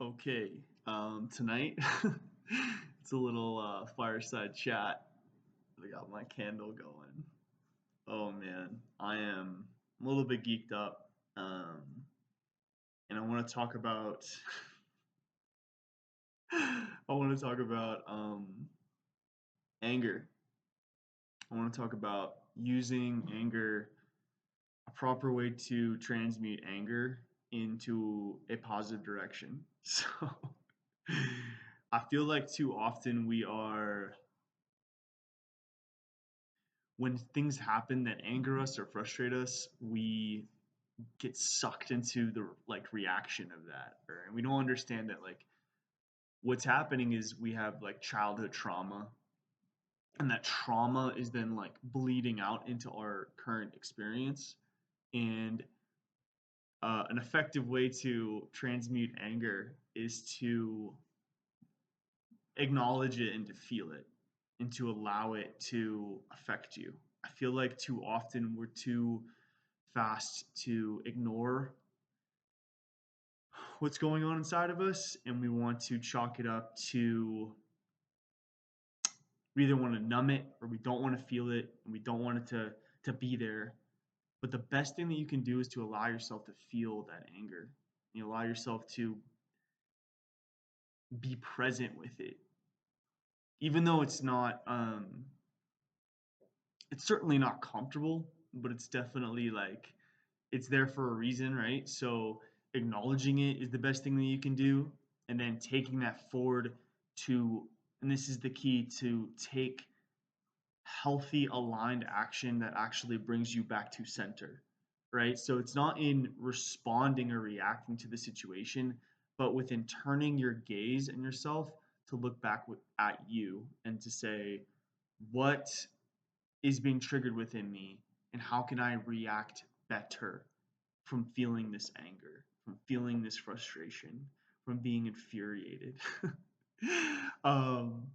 Okay, tonight it's a little fireside chat. I got my candle going. Oh man, I'm a little bit geeked up, um, and I want to talk about I want to talk about anger. I want to talk about using anger, a proper way to transmute anger into a positive direction. So I feel like too often when things happen that anger us or frustrate us, we get sucked into the reaction of that, and we don't understand that what's happening is we have childhood trauma, and that trauma is then bleeding out into our current experience. And an effective way to transmute anger is to acknowledge it and to feel it and to allow it to affect you. I feel like too often we're too fast to ignore what's going on inside of us, and we want to chalk it up to, we either want to numb it or we don't want to feel it and we don't want it to be there. But the best thing that you can do is to allow yourself to feel that anger. You allow yourself to be present with it, even though it's certainly not comfortable, but it's definitely it's there for a reason, right? So acknowledging it is the best thing that you can do, and then taking that forward to, and this is the key, to take healthy, aligned action that actually brings you back to center, right? So it's not in responding or reacting to the situation, but within turning your gaze and yourself to look back at you and to say, what is being triggered within me, and how can I react better from feeling this anger, from feeling this frustration, from being infuriated. um,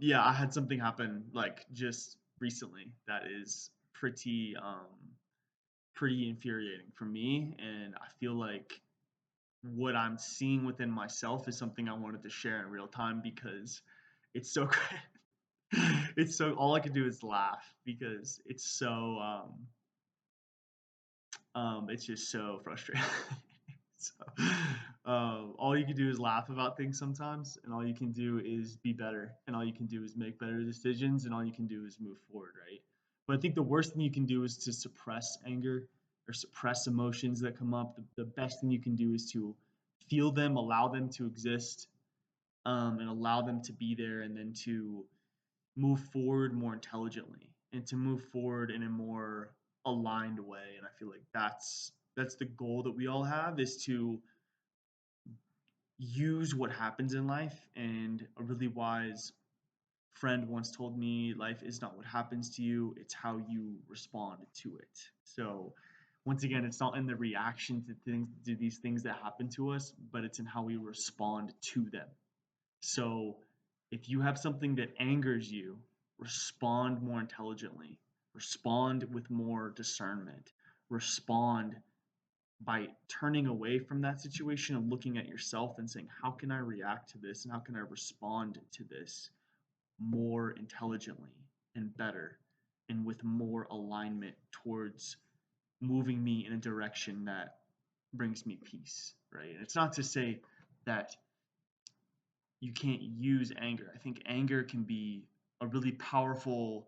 yeah, I had something happen just recently that is pretty infuriating for me, and I feel like what I'm seeing within myself is something I wanted to share in real time because it's so great. It's so, all I can do is laugh because it's just so frustrating. So, all you can do is laugh about things sometimes, and all you can do is be better, and all you can do is make better decisions, and all you can do is move forward, right? But I think the worst thing you can do is to suppress anger or suppress emotions that come up. The best thing you can do is to feel them, allow them to exist, and allow them to be there, and then to move forward more intelligently and to move forward in a more aligned way. And I feel like that's the goal that we all have, is to use what happens in life. And a really wise friend once told me, life is not what happens to you, it's how you respond to it. So once again, it's not in the reaction to these things that happen to us, but it's in how we respond to them. So if you have something that angers you, respond more intelligently, respond with more discernment, respond by turning away from that situation and looking at yourself and saying, how can I react to this and how can I respond to this more intelligently and better and with more alignment towards moving me in a direction that brings me peace, right? And it's not to say that you can't use anger. I think anger can be a really powerful,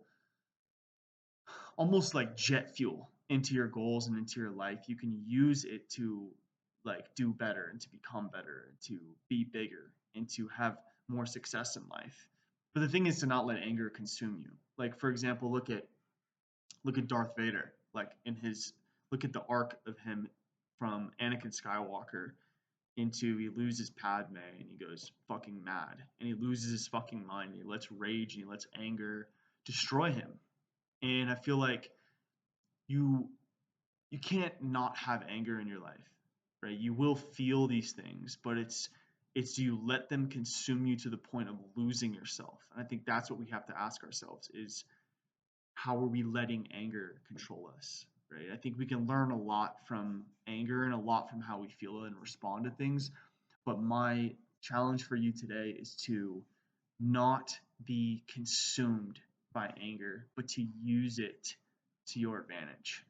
almost like jet fuel into your goals and into your life. You can use it to do better and to become better and to be bigger and to have more success in life. But the thing is to not let anger consume you. Like, for example, look at Darth Vader. Look at the arc of him from Anakin Skywalker into, he loses Padme and he goes fucking mad and he loses his fucking mind and he lets rage and he lets anger destroy him. And I feel like you you can't not have anger in your life, right? You will feel these things, but it's you let them consume you to the point of losing yourself. And I think that's what we have to ask ourselves is, how are we letting anger control us, right? I think we can learn a lot from anger and a lot from how we feel and respond to things. But my challenge for you today is to not be consumed by anger, but to use it to your advantage.